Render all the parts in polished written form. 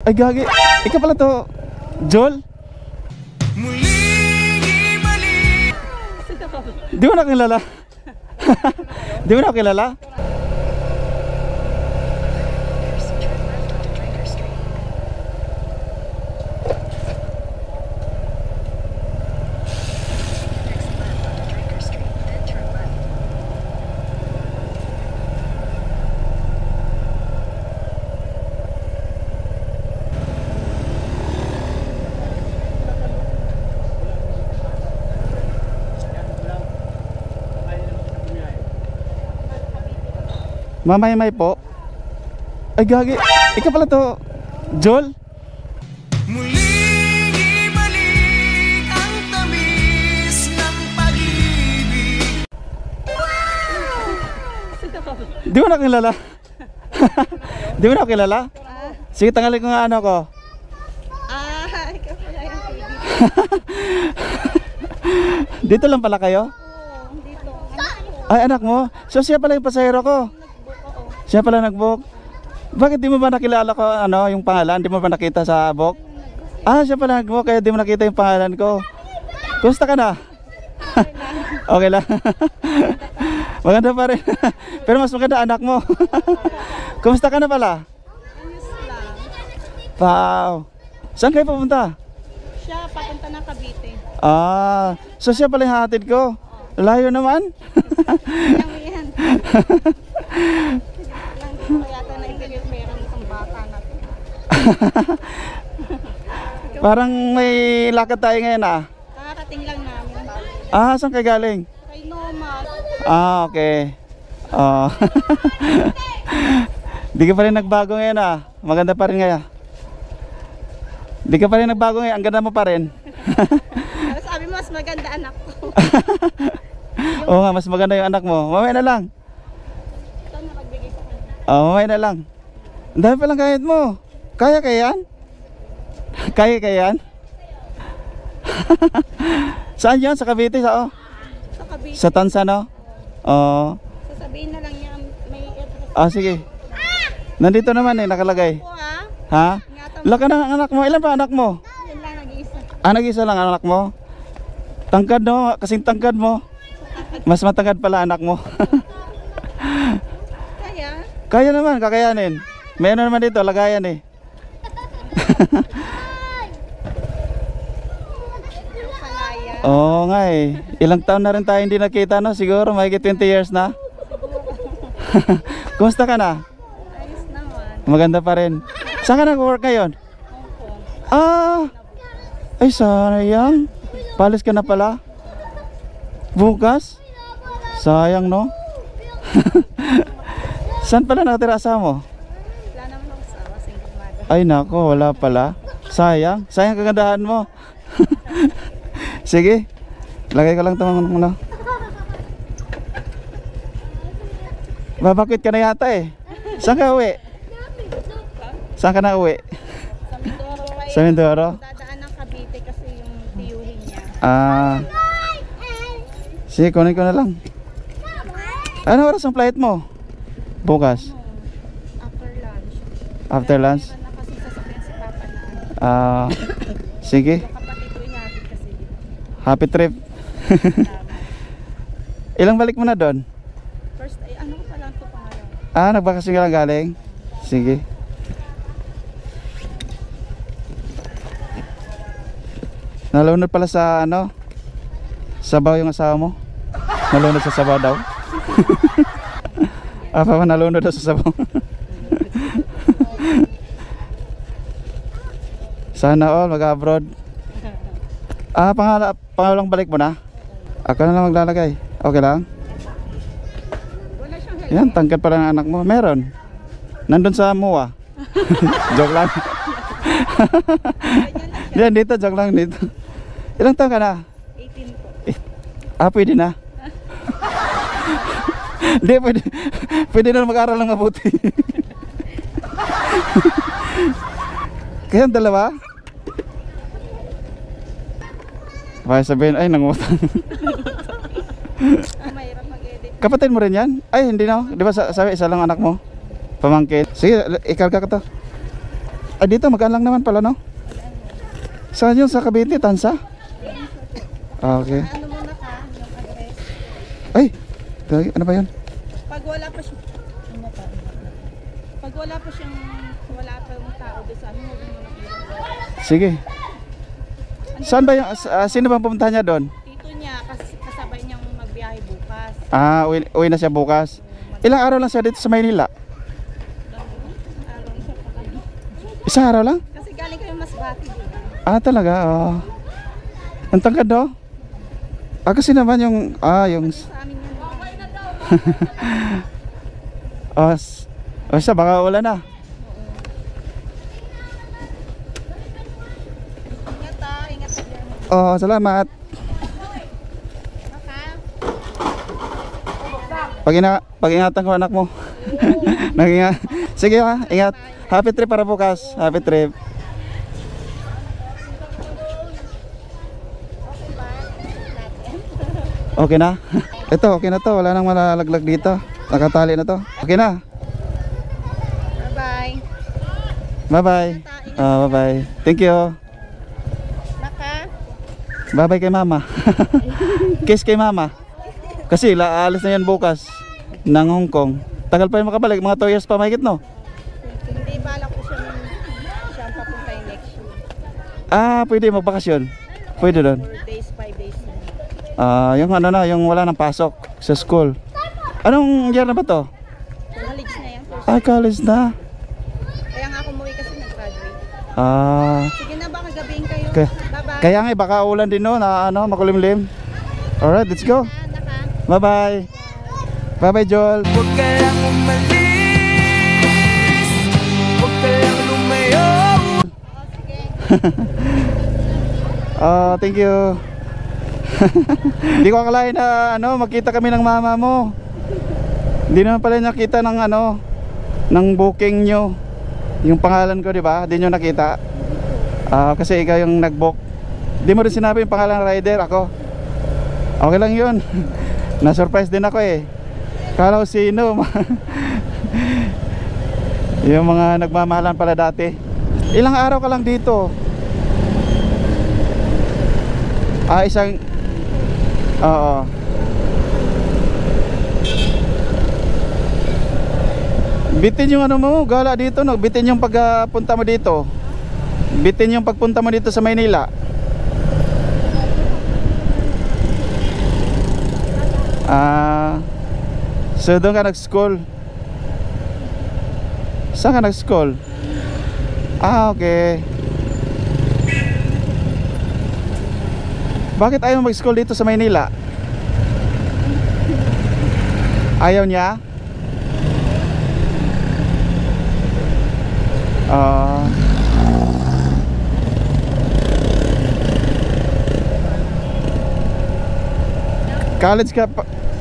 Ay gagi, ikaw pala to, Joel? Di mo na kilala? Di mo na kilala? Mamay-may po. Ay gagi, ikaw pala to, Joel? Muling ibalik ang tamis ng pag-ibig. Di mo na kilala? Di mo na kilala? Sige, tanggalin ko nga ano ko. Ikaw pala yung baby. Dito lang pala kayo? Oo, dito. Anak ko. Ay, anak mo? So siya pala yung pasahero ko. Siya pala nag-book. Bakit di mo ba nakilala ko ano, yung pangalan? Di mo ba nakita sa book? Ah, siya pala nag-book kaya di mo nakita yung pangalan ko. Kumusta ka na? Okay lang. Maganda pa rin. Pero mas maganda anak mo. Kumusta ka na pala? Ayos lang. Wow. Saan kayo pupunta? Siya, papunta ng Cavite. Ah, so siya pala yung hatid ko. Layo naman. Kaya yan. Lang ko yata na-interview meron isang bata natin. Parang may lakad tayo ngayon ah. Kakarating lang namin. Ah, saan kayo galing? Kay Noma. Ah, okay. Oh. Di ka pa rin nagbago ngayon ah. Maganda pa rin ngayon. Di ka pa rin nagbago ngayon. Ang ganda mo pa rin. Sabi mo, mas maganda anak ko. Oo nga, mas maganda yung anak mo. Mamaya na lang. Ito na magbigay sa kanya. Mamaya na lang. Ang dami palang kahit mo. Kaya yan? Kaya yan? Saan yan? Sa Cavite? Sa Cavite. Sa Tansa, no? Oo. Sasabihin na lang niya may address. Ah, sige. Nandito naman eh, nakalagay. Ako ha. Ha? Ingatan mo. Laka ng anak mo. Ilan pa anak mo? Yan lang nag-iisa. Ah, nag-isa lang anak mo? Tangkad no? Kasing tangkad mo. Mas matangkad pala anak mo. Kaya, Kaya naman, kakayanin. Meron naman dito, lagayan eh. kalaya. Oo nga eh. Ilang taon na rin tayo hindi nakita no? Siguro mahigit 20 years na. Kumusta ka na? Ayos naman. Maganda pa rin. Saan ka nag-work ngayon? Hong Kong. Ah! Ay sayang. Palis ka na pala. Bukas? Sayang no? Saan pala nakatira asawa mo? Wala naman ako sawa. Single mother. Ay nako, wala pala. Sayang. Sayang kagandahan mo. Sige. Lagay ko lang ito ano. Babakit ka na yata eh. Saan ka uwi? Saan ka na uwi? Sa Mindoro ay Sa Mindoro? dadaan ng Cavite kasi yung tiyuhin niya. Ah. Sige, kunin ko na lang. Ano oras ang flight mo? Bukas. After lunch. After lunch? Meron na kasi sasakyan si Papa na ano. Ah. Sige. Kapatid ko inatid kasi. Happy trip. Ilang balik mo na doon? First ay ano ko pa lang ito pangalawa. Ah, nagbakasyon ka lang galing? Sige. Nalunod pala sa ano? Sabaw yung asawa mo? Nalunod sa sabaw daw? Ah, pa nalunod daw sa sabaw. Sana all mag-abroad. Ah, pangalang balik mo na? Ako na lang maglalagay. Okay lang? Wala siyang helmet. Yan, tangkad pala ng anak mo. Meron. Nandun sa MUA. Joke lang. Yan, dito, joke lang dito. Ilang taon ka na? 18 po. Ah, pwede na. Hindi, pwede. Pwede na mag-aral ng mabuti. Kaya ang dalawa? Baka sabihin, ay, nangutang. Mahirap mag-edit. Kapatid mo rin yan? Ay, hindi na. Di ba sabi, isa lang anak mo? Pamangkin. Sige, ikarga ka to. Ay, dito magaan lang naman pala, no? Saan yun? Sa Cavite, Tansa? Ah, okay. Ano muna ka, yung address. Ay, ano ba yun? Pag wala pa siya, pag wala pa siyang, wala pa yung tao doon sa amin, huwag mo na pinag-address. Sige. Saan ba yung, sino bang pumunta niya doon? Tito niya, kasabay niyang magbiyahe bukas. Ah, uwi na siya bukas. Ilang araw lang siya dito sa Maynila? Araw siya pa kami. Isang araw lang? Kasi galing kayo Masbate, di ba? Ah, talaga? Oh. Ang tangkad, no? Ah, kasi naman yung, yung... Sa amin yun. Siya, baka wala na. Ingat ah, ingat ka dyan. Oh, salamat. Pag-ingatan ko anak mo. Sige ha, ingat. Happy trip para bukas. Happy trip. Okay na? Ito, okay na to. Wala nang malalaglag dito. Nakatali na to. Okay na. Bye-bye. Bye-bye. Bye-bye. Thank you. Naka. Bye-bye kay mama. Kiss kay mama. Kasi aalis na yan bukas ng Hong Kong. Tagal pa yung makabalik. Mga 2 years pa mahigit, no? Hindi bala ko siya ang papuntay next year. Ah, pwede magbakasyon. Pwede doon. 4 days, 5 days na. Yung ano na, yung wala nang pasok sa school. Anong year na ba to? College na yan. First. Ah, college na. Kaya nga ako umuwi kasi nag-graduate. Sige na, baka gabihin kayo. Bye-bye. Kaya nga, baka ulan din, no, na ano, makulimlim. Alright, let's go. Naka. Bye-bye. Bye-bye, Joel. Huwag ka lang umalis, huwag ka lang lumayo. Sige. Thank you. Hindi ko akalain na ano, magkita kami ng mama mo. Hindi naman pala nakita ng ano, ng booking nyo. Yung pangalan ko, di ba? Hindi nyo nakita. Kasi ikaw yung nag-book. Hindi mo rin sinabi yung pangalan ng rider, ako. Okay lang yun. Na-surprise din ako eh. Kala ko sino. Yung mga nagmamahalan pala dati. Ilang araw ka lang dito? Isang... Oo. Bitin yung ano mo, gala dito, no? Bitin yung pagpunta mo dito. Bitin yung pagpunta mo dito sa Maynila. So doon ka nag-school. Saan ka nag-school? Okay. Bakit ayaw mag-school dito sa Maynila? Ayaw niya?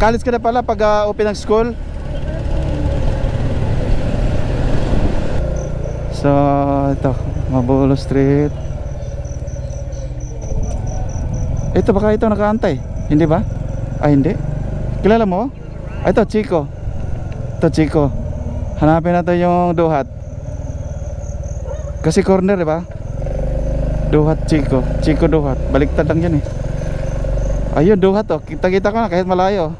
College ka na pala pag open ng school. So ito, Mabulo Street. Ito baka ito nakaantay, hindi ba? Hindi. Kilala mo? Ito Chico. Ito Chico. Hanapin natin yung Duhat. Kasi corner, di ba? Duhat Chico. Chico Duhat. Baliktad lang yan eh. Ayun, Duhat oh. Kita-kita ko na kahit malayo.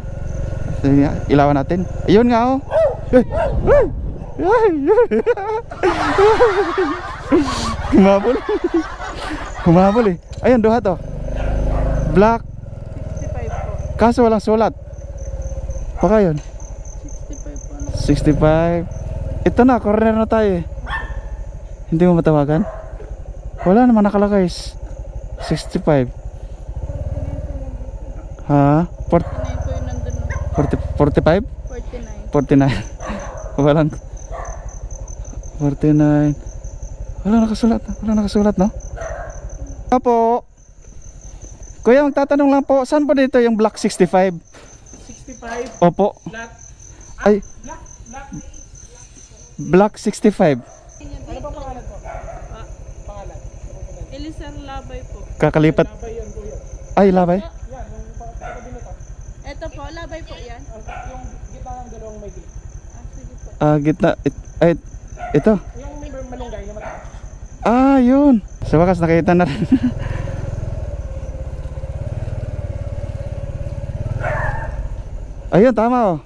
Sige, ilawan natin. Ayun nga oh. Humabol. Humabol eh. Ayun, Duhat oh. Black. 65 po. Kaso walang sulat. Baka yun. 65 po. 65. Ito na, corner na tayo eh. Hindi mo matawagan? Wala naman nakalagay. 65. Ha? 49 po yung nandun. 45? 49. 49. Walang 49. Wala nakasulat no? Apo. Kuya, magtatanong lang po, saan po dito yung block 65? 65? Opo. Black? Ay. Block 65. Ano ba pangalan po? Pangalan? Elisar Labay po. Kakalipat. Labay yan, kuya. Ay, labay. Yan, yung katabi nito. Ito po, Labay po yan. Yung gitna ng dalawang may gate. Sige po. Gitna. Ay, ito. Yung may malunggay na mataas. Ah, yun. Sa wakas nakita na rin. Ayun, tama oh.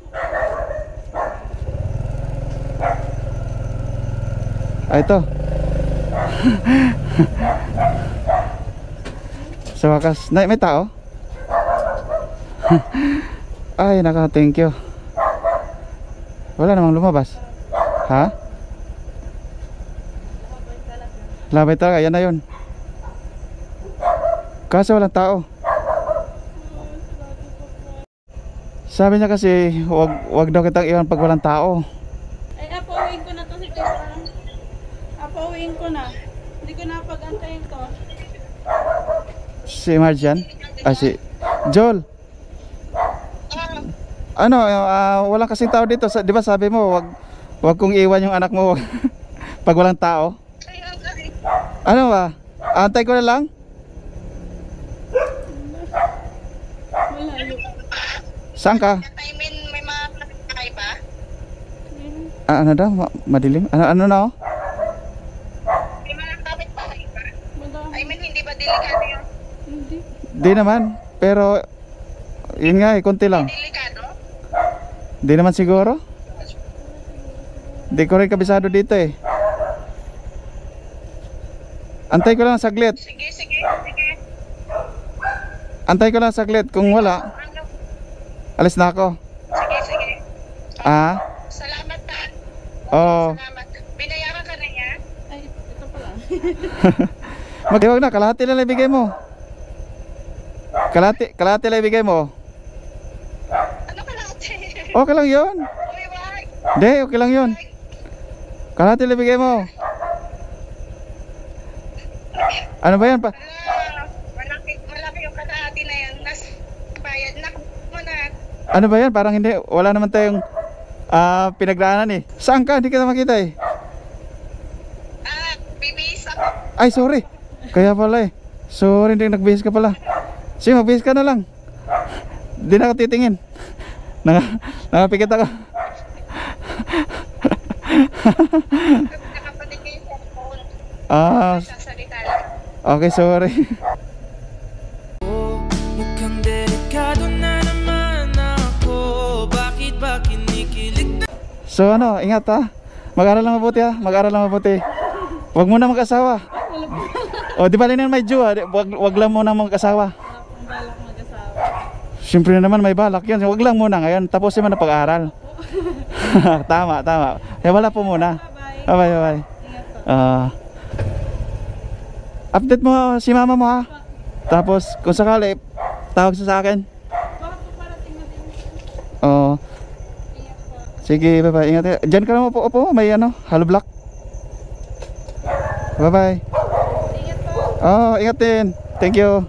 Ah, ito. Sa wakas, may tao? Ay, naka, thank you. Wala namang lumabas. Ha? Labay talaga, yan na yun. Kaso walang tao. Sabi niya kasi, wag daw kitang iwan pag walang tao. Ay, apawin ko na to si Tessa. Apawin ko na. Hindi ko na pag-antayin to. Si Marjan? Ah, si Joel. Ano, walang kasing tao dito. Di ba sabi mo, wag kong iwan yung anak mo pag walang tao? Ano ba? Antay ko na lang? Malayo. Saan ka? I mean, may mga kapitbahay ba? Ano daw? Madilim? Ano na oh? May mga kapitbahay ba? Madami. I mean, hindi ba delikado yung Hindi. Di naman. Pero, yun nga eh, konti lang. delikado? Di naman siguro? Di ko rin kabisado dito eh. Antay ko lang saglit. Sige. Antay ko lang saglit. Kung wala, Ano? alis na ako. Sige. Ah? Salamat ta. Oo. Salamat. Binayaran ka na niya? Ay, ito pala. Maghiwag na. Kalahati lang ibigay mo. Kalahati lang ibigay mo. Ano ka lahat? Okay lang yun. Uy, wag. Hindi, okay lang yun. Kalahati lang ibigay mo. Ano ba yan pa? Malaki yung kalahati na yan. Nas bayad na mo na. Ano ba yan? Parang hindi. Wala naman tayong pinagdaanan eh. Saan ka? Hindi kita makita eh. Bibis ako. Ay, sorry. Kaya pala eh. Sorry, hindi nagbihis ka pala. Sige, magbihis ka na lang. Hindi na ako titingin. Nakapikit ako. Nakapatigay sa phone. Sasalita lang. Okay, sorry. Mukhang delikado na naman ako. Bakit ba kinikilig na? So ano, ingat ha. Mag-aral lang mabuti ha. Mag-aral lang mabuti. Huwag muna mag-asawa. O, di ba rin may jowa? Wag lang muna mag-asawa. Kung balak mag-asawa. Siyempre naman may balak yun. Huwag lang muna ngayon. Tapusin mo na pag-aaral. Tama. Eh, wala po muna. Bye-bye. Bye. Ingat po. Update mo si mama mo ha. Tapos kung sakali, tawag sa akin. Baka po parating na din. Oo. Ingat po. Sige, bye. Ingat. Diyan ka lang upo. May hollow block. Bye. Ingat po. Oh, ingat din. Thank you.